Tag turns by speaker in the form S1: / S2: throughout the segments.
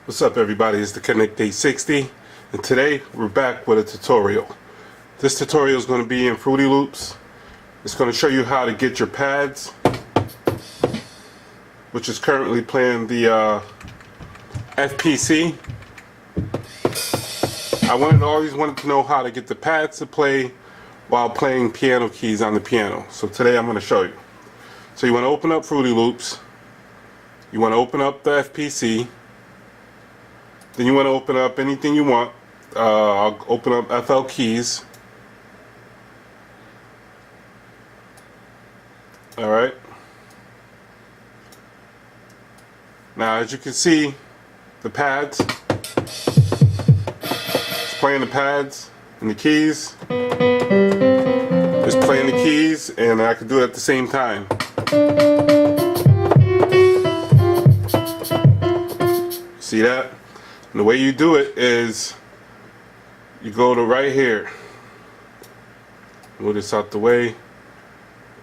S1: What's up everybody, it's the Connect 860 and today we're back with a tutorial. This tutorial is going to be in Fruity Loops. It's going to show you how to get your pads, which is currently playing the FPC. I always wanted to know how to get the pads to play while playing piano keys on the piano. So today I'm going to show you. So you want to open up Fruity Loops, you want to open up the FPC, then you want to open up anything you want. I'll open up FL keys. Alright. Now as you can see, the pads, it's playing the pads and the keys. It's playing the keys and I can do it at the same time. See that? And the way you do it is you go to right here. Move this out the way.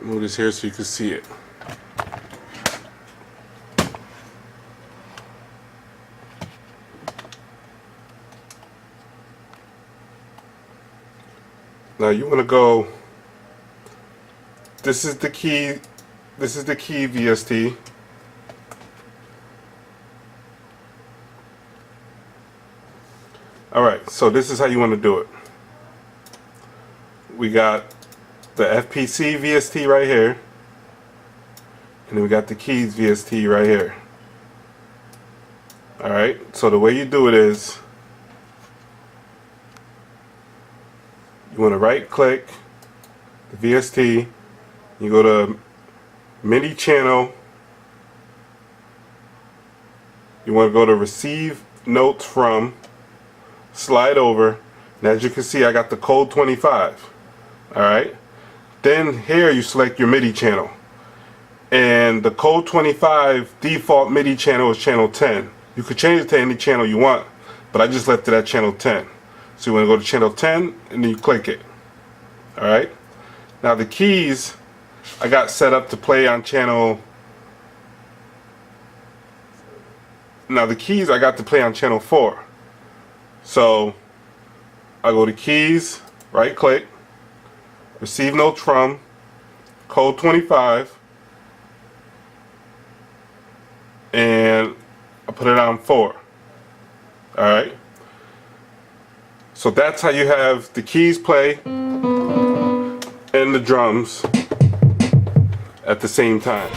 S1: Move this here so you can see it. Now you want to go. This is the key. This is the key VST. Alright, so this is how you want to do it. We got the FPC VST right here, and then we got the keys VST right here. Alright, so the way you do it is you want to right click the VST, you go to MIDI channel, you want to go to receive notes from, slide over, and as you can see I got the code 25. Alright, then here you select your MIDI channel, and the code 25 default MIDI channel is channel 10. You could change it to any channel you want, but I just left it at channel 10. So you want to go to channel 10 and then you click it. Alright, now the keys I got set up to play on channel. Now the keys I got to play on channel 4. So I go to keys, right click, receive notes from, code 25, and I put it on 4. Alright, so that's how you have the keys play and the drums at the same time.